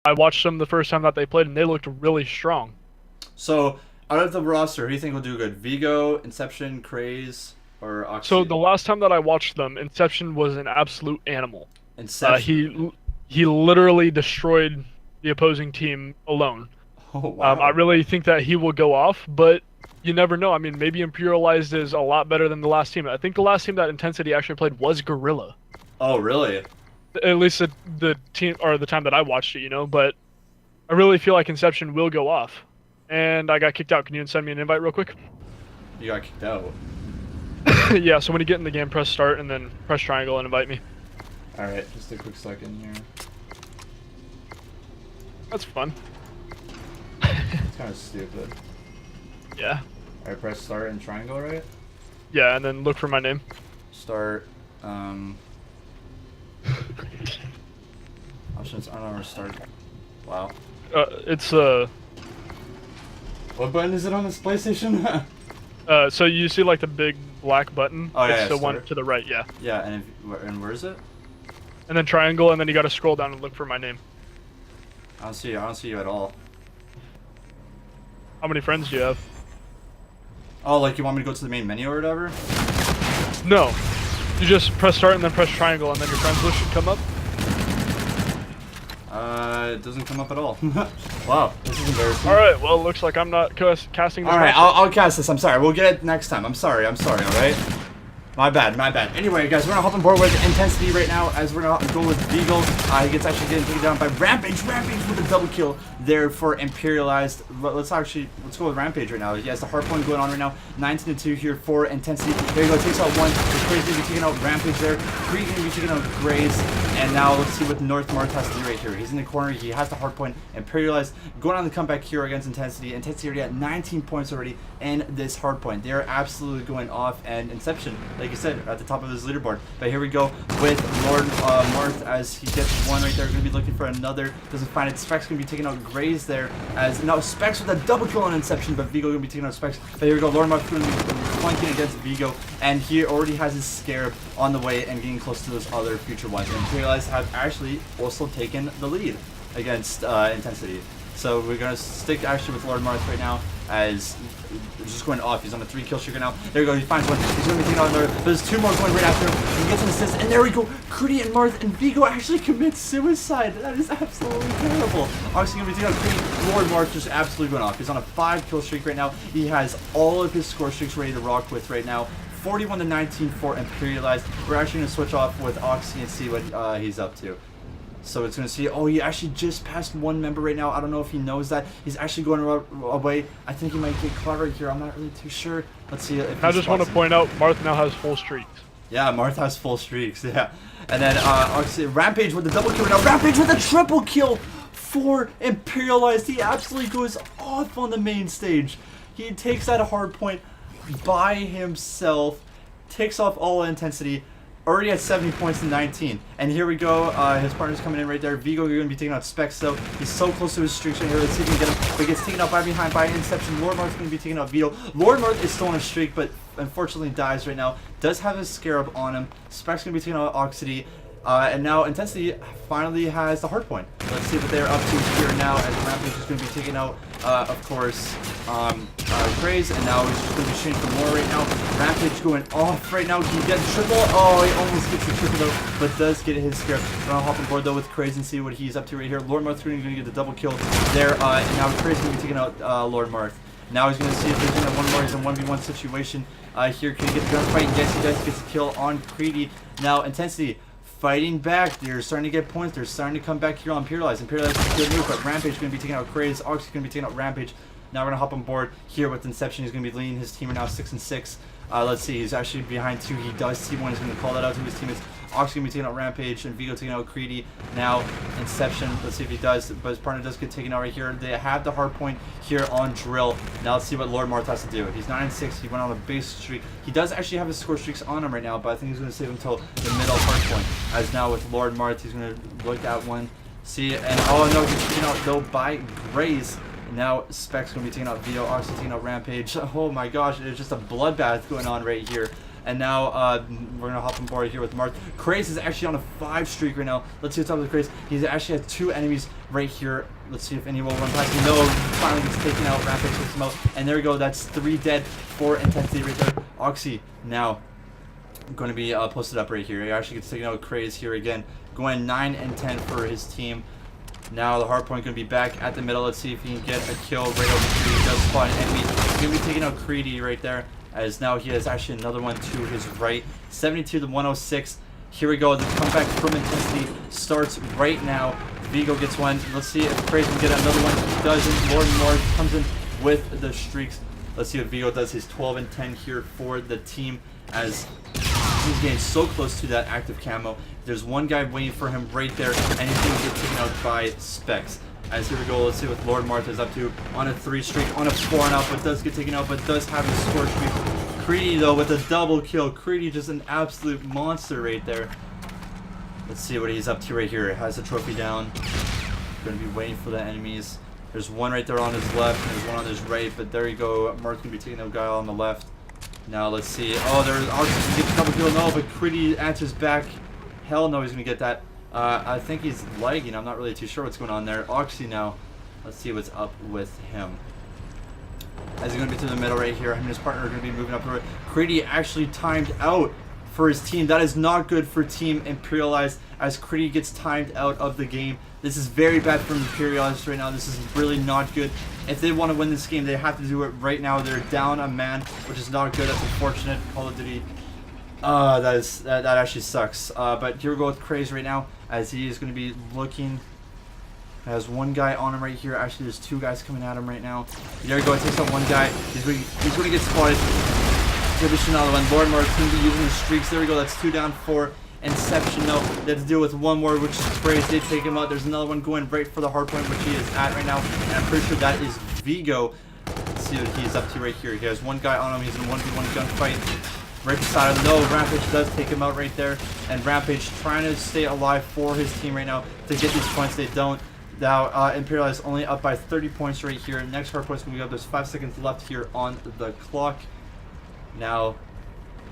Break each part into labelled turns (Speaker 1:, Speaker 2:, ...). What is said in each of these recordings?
Speaker 1: I watched them the first time that they played, and they looked really strong.
Speaker 2: So, out of the roster, who do you think will do good? Vigo, Inception, Craze, or
Speaker 1: So
Speaker 2: Oxy?
Speaker 1: the last time that I watched them, Inception was an absolute animal. Uh,
Speaker 2: Inception.
Speaker 1: he he literally destroyed the opposing team alone.
Speaker 2: Oh,
Speaker 1: I
Speaker 2: wow.
Speaker 1: really think that he will go off, but you never know. I mean, maybe Imperialized is a lot better than the last team. I think the last team that Intensity actually played was Gorilla.
Speaker 2: Oh, really?
Speaker 1: At least the team or the time that I watched it, you know. But I really feel like Inception will go off. And I got kicked out. Can you send me an invite real quick?
Speaker 2: You got kicked out.
Speaker 1: Yeah. So when you get in the game, press start and then press triangle and invite me.
Speaker 2: Alright, just a quick second here.
Speaker 1: That's fun.
Speaker 2: It's kind of stupid.
Speaker 1: Yeah.
Speaker 2: Alright, press start and triangle, right?
Speaker 1: Yeah, and then look for my name.
Speaker 2: Start, options, I don't know where to start. Wow.
Speaker 1: It's
Speaker 2: What button is it on this PlayStation?
Speaker 1: so you see like the big black button?
Speaker 2: Oh, yeah,
Speaker 1: It's
Speaker 2: yeah,
Speaker 1: the one
Speaker 2: start.
Speaker 1: to the right, yeah.
Speaker 2: Yeah, and where is it?
Speaker 1: And then triangle, and then you gotta scroll down and look for my name.
Speaker 2: I don't see you. I don't see you at all.
Speaker 1: How many friends do you have?
Speaker 2: Oh, like you want me to go to the main menu or whatever?
Speaker 1: No. You just press start and then press triangle, and then your friends list should come up.
Speaker 2: It doesn't come up at all. Wow, this is embarrassing.
Speaker 1: Alright, well, it looks like I'm not casting this.
Speaker 2: Alright,
Speaker 1: monster.
Speaker 2: I'll cast this. I'm sorry. We'll get it next time. I'm sorry, alright? My bad, my bad. Anyway, guys, we're gonna hop on board with Intensity right now as we're gonna go with Beagle. He gets actually getting taken down by Rampage. Rampage with a double kill there for Imperialized. Let's go with Rampage right now. He has the Hardpoint going on right now. 19-2 here for Intensity. There you go, takes out one. The Craze gonna be taking out Rampage there. Creed gonna be taking out Graze. And now let's see what North Marth has to do right here. He's in the corner. He has the Hardpoint. Imperialized going on the comeback here against Intensity. Intensity already at 19 points already in this Hardpoint. They're absolutely going off. And Inception, like you said, at the top of his leaderboard. But here we go with Lord Marth as he gets one right there. Going to be looking for another. Doesn't find it. Specs going to be taking out Graze there. As now Specs with a double kill on Inception, but Vigo going to be taking out Specs. But here we go. Lord Marth going to be flanking against Vigo. And he already has his Scarab on the way and getting close to those other future ones. And Imperialized have actually also taken the lead against Intensity. So we're going to stick actually with Lord Marth right now as he's just going off. He's on a 3-kill streak now. There we go. He finds one. He's going to be taking out another. But there's two more going right after him. He gets an assist. And there we go. Critty and Marth and Vigo actually commits suicide. That is absolutely terrible. Obviously going to be taking out Critty. Lord Marth just absolutely going off. He's on a 5-kill streak right now. He has all of his score streaks ready to rock with right now. 41-19 for Imperialized. We're actually going to switch off with Oxy and see what he's up to. So it's going to see, oh, he actually just passed one member right now. I don't know if he knows that. He's actually going away. I think he might get caught right here. I'm not really too sure. Let's see if
Speaker 1: I just want to point out, Marth now has full streaks.
Speaker 2: Yeah, Marth has full streaks, yeah. And then Oxy, Rampage with the double kill right now. Rampage with a triple kill for Imperialized. He absolutely goes off on the main stage. He takes that hard point by himself, takes off all Intensity, already at 70 points in 19. And here we go, his partner's coming in right there. Vigo, you're going to be taking out Specs, though. He's so close to his streaks right here. Let's see if we can get him. But he gets taken out by behind by Inception. Lord Marth's going to be taking out Vito. Lord Marth is still on a streak, but unfortunately dies right now. Does have his Scarab on him. Specs going to be taking out Oxity. And now Intensity finally has the Hardpoint. Let's see what they're up to here now as Rampage is going to be taking out, of course, Craze. And now he's just going to be shooting for more right now. Rampage going off right now. Can he get triple? Oh, he almost gets the triple though, but does get his Scarab. We're going to hop on board though with Craze and see what he's up to right here. Lord Marth going to get the double kill there. And now Craze going to be taking out Lord Marth. Now he's going to see if there's going to one more. He's in a 1v1 situation. Here, can he get the gunfight? Yes, he does. He gets a kill on Creedy. Now, Intensity fighting back. They're starting to get points. They're starting to come back here on Imperialized. Imperialized is a good move, but Rampage is going to be taking out Craze. Ox is going to be taking out Rampage. Now we're going to hop on board here with Inception. He's going to be leading his team right now 6-6. Let's see. He's actually behind 2. He does see 1. He's going to call that out to his teammates. Ox going to be taking out Rampage and Vigo taking out Creedy. Now Inception. Let's see if he does. But his partner does get taken out right here. They have the hard point here on Drill. Now let's see what Lord Marth has to do. He's 9-6. He went on a base streak. He does actually have his score streaks on him right now, but I think he's going to save him until the middle hard point. As now with Lord Marth, he's going to look at one. See, and oh no, he's taken out though by Graze. Now Specs going to be taking out Vito. Ox taking out Rampage. Oh my gosh, there's just a bloodbath going on right here. And now we're going to hop on board here with Marth. Craze is actually on a 5 streak right now. Let's see what's up with Craze. He's actually had 2 enemies right here. Let's see if anyone will run past him. No, finally gets taken out. Rampage takes him out. And there we go. That's 3 dead, 4 intensity right there. Oxy now going to be posted up right here. He actually gets taken out with Craze here again. Going 9 and 10 for his team. Now the Hardpoint going to be back at the middle. Let's see if he can get a kill right over here. He does spot an enemy. He's going to be taking out Creedy right there. As now he has actually another one to his right. 72 to 106. Here we go. The comeback from intensity starts right now. Vigo gets one. Let's see if Craze can get another one. He doesn't. Lord Mord comes in with the streaks. Let's see what Vigo does. He's 12 and 10 here for the team as he's getting so close to that active camo. There's one guy waiting for him right there, and he's going to get taken out by Specs. As here we go, let's see what Lord Martha's up to on a 3 streak, on a 4 and out, but does get taken out, but does have a Scorch streak. Creedy though with a double kill. Creedy just an absolute monster right there. Let's see what he's up to right here. Has the trophy down. Going to be waiting for the enemies. There's one right there on his left, and there's one on his right, but there you go. Mark's going to be taking the guy on the left. Now let's see. Oh, there's Oxy going to get the double kill. No, but Creedy answers back. Hell no, he's going to get that. I think he's lagging. I'm not really too sure what's going on there. Oxy now. Let's see what's up with him. As he's going to be to the middle right here. Him and his partner are going to be moving up the road. Creedy actually timed out for his team. That is not good for Team Imperialized as Creedy gets timed out of the game. This is very bad for Imperialized right now. This is really not good. If they want to win this game, they have to do it right now. They're down a man, which is not good. That's unfortunate. Call of Duty. That actually sucks. But here we go with Craze right now as he is going to be looking. Has one guy on him right here. Actually, there's 2 guys coming at him right now. There we go. It takes out one guy. He's going to get spotted. There'll be another one. Lord Mark's going to be using his streaks. There we go. That's 2 down for Inception. No, they have to deal with one more, which is Craze. They take him out. There's another one going right for the hardpoint, which he is at right now. And I'm pretty sure that is Vigo. Let's see what he's up to right here. He has one guy on him. He's in 1v1 gunfight. Right beside him. No, Rampage does take him out right there. And Rampage trying to stay alive for his team right now to get these points. They don't. Now, Imperial is only up by 30 points right here. Next hardpoint's going to be up. There's 5 seconds left here on the clock. Now,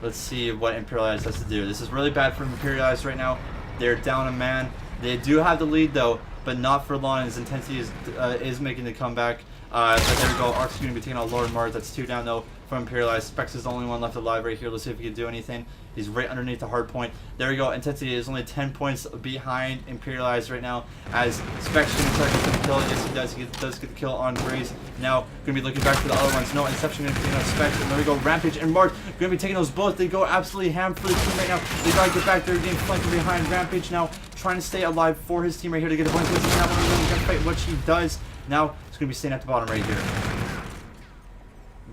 Speaker 2: let's see what Imperialized has to do. This is really bad for Imperialized right now. They're down a man. They do have the lead though, but not for long. His intensity is making the comeback. But there we go. Ark's going to be taking out Lord Mars. That's 2 down though from Imperialized. Specs is the only one left alive right here. Let's see if he can do anything. He's right underneath the hard point. There we go. Intensity is only 10 points behind Imperialized right now as Specs going to try to get the kill. Yes, he does. He does get the kill on Grace. Now, going to be looking back for the other ones. No, Inception going to be taking out Specs. And there we go. Rampage and Mark going to be taking those both. They go absolutely ham for the team right now. They got to get back. They're getting flanked behind Rampage now, trying to stay alive for his team right here to get a point. He's not going to gunfight, which he does. Now, he's going to be staying at the bottom right here.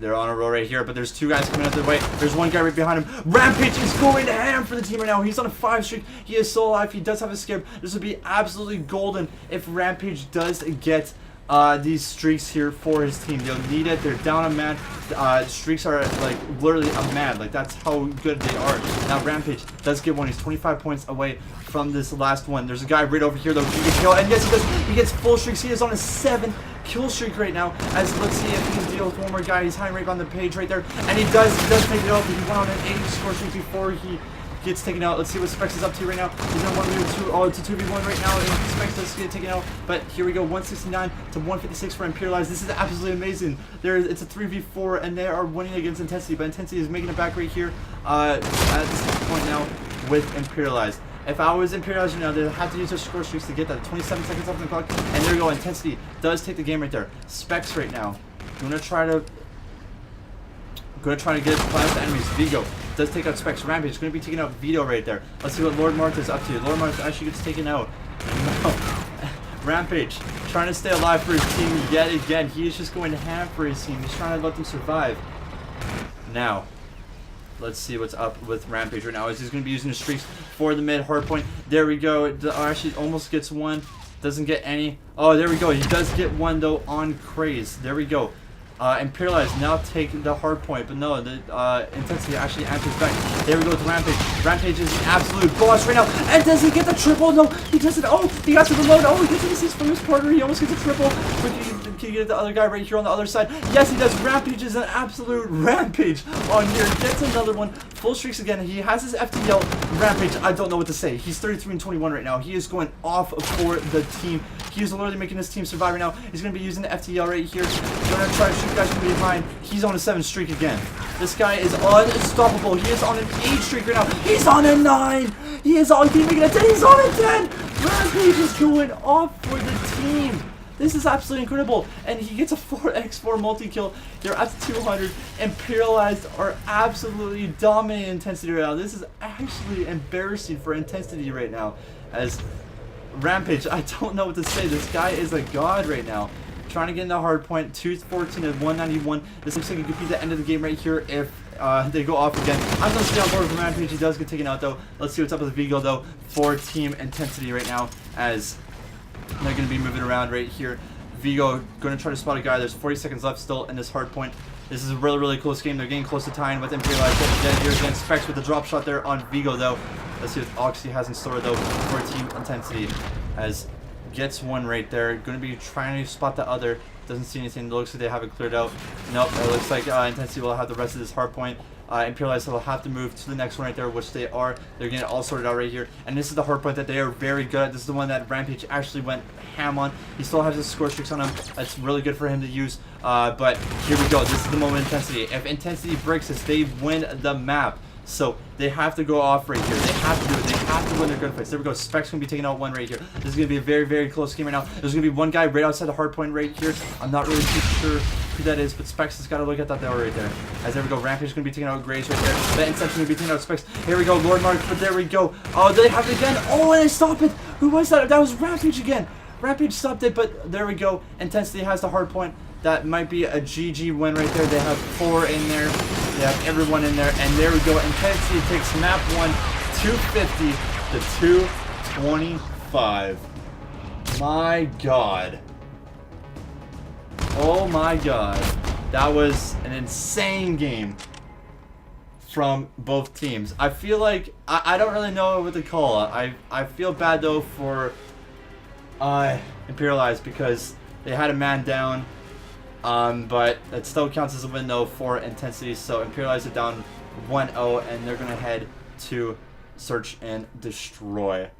Speaker 2: They're on a roll right here, but there's 2 guys coming out their way. There's one guy right behind him. Rampage is going ham for the team right now. He's on a 5 streak. He is still alive. He does have a skip. This would be absolutely golden if Rampage does get these streaks here for his team. They'll need it. They're down a man. Streaks are like literally a man. Like that's how good they are. Now Rampage does get one. He's 25 points away from this last one. There's a guy right over here though. He can kill, and yes, he does. He gets full streaks. He is on a 7 kill streak right now. As let's see if he can deal with one more guy. He's hiding right on the page right there, and he does take it out. But he went on an 80 score streak before he gets taken out. Let's see what Specs is up to right now. He's in 1v2. Oh, it's a 2v1 right now, and Specs does get taken out. But here we go, 169 to 156 for Imperialized. This is absolutely amazing. It's a 3v4, and they are winning against Intensity. But Intensity is making it back right here at this point now with Imperialized. If I was Imperialized, you know, they'd have to use their score streaks to get that. 27 seconds left on the clock, and there we go. Intensity does take the game right there. Specs right now. Gonna try to get past the enemies. Vigo does take out Specs. Rampage is going to be taking out Vito right there. Let's see what Lord Marth is up to. Lord Marth actually gets taken out. No. Rampage trying to stay alive for his team yet again. He is just going ham for his team. He's trying to let them survive. Now, let's see what's up with Rampage right now. He's going to be using the streaks for the mid hardpoint. There we go. Actually almost gets one. Doesn't get any. Oh, there we go. He does get one though on Craze. There we go. Imperialized now take the hard point, but no, the Intensity actually answers back. There we go with Rampage. Rampage is the absolute boss right now. And does he get the triple? No, he doesn't. Oh, he got to reload. Oh, he gets an assist from his partner. He almost gets a triple. But can you get the other guy right here on the other side? Yes, he does. Rampage is an absolute rampage on here. Gets another one. Full streaks again. He has his FTL. Rampage, I don't know what to say. He's 33 and 21 right now. He is going off for the team. He is literally making his team survive right now. He's going to be using the FTL right here. Going to try to shoot guys from behind. He's on a 7 streak again. This guy is unstoppable. He is on an 8 streak right now. He's on a 9. He is on. He's making a 10. He's on a 10. Rampage is going off for the team. This is absolutely incredible. And he gets a 4x4 multi-kill. They're up to 200. Imperialized are absolutely dominating Intensity right now. This is actually embarrassing for Intensity right now. As Rampage, I don't know what to say. This guy is a god right now. Trying to get into Hardpoint. 214 and 191. This looks like it could be the end of the game right here if they go off again. I'm going to stay on board with Rampage. He does get taken out though. Let's see what's up with Vigo though for Team Intensity right now, as they're going to be moving around right here. Vigo going to try to spot a guy. There's 40 seconds left still in this Hardpoint. This is a really, really close game. They're getting close to tying with Imperialized. Here again, Specs with the drop shot there on Vigo though. Let's see what Oxy has in store though for Team Intensity, as gets one right there. Going to be trying to spot the other. Doesn't see anything. It looks like they have it cleared out. Nope. It looks like Intensity will have the rest of this Hardpoint. Imperialized will have to move to the next one right there, which they are. They're getting it all sorted out right here. And this is the Hardpoint that they are very good at. This is the one that Rampage actually went ham on. He still has his Scorch tricks on him. That's really good for him to use. But here we go. This is the moment Intensity. If Intensity breaks this, they win the map. So they have to go off right here. They have to do it. They have to win their gunfights. There we go. Specs going to be taking out one right here. This is going to be a very, very close game right now. There's going to be one guy right outside the Hardpoint right here. I'm not really too sure who that is, but Specs has got to look at that there right there. As there we go. Rampage is going to be taking out Grace right there. The Inception going to be taking out Specs. Here we go. Lord Mark, but there we go. Oh, they have it again. Oh, and they stop it. Who was that? That was Rampage again. Rampage stopped it, but there we go. Intensity has the Hardpoint. That might be a GG win right there. They have 4 in there. They have everyone in there. And there we go. Intensity takes map 1, 250 to 225. My God. Oh my God. That was an insane game from both teams. I feel like, I don't really know what to call it. I feel bad though for Imperialized, because they had a man down. But it still counts as a win though for Intensity. So Imperialized are down 1-0, and they're going to head to Search and Destroy.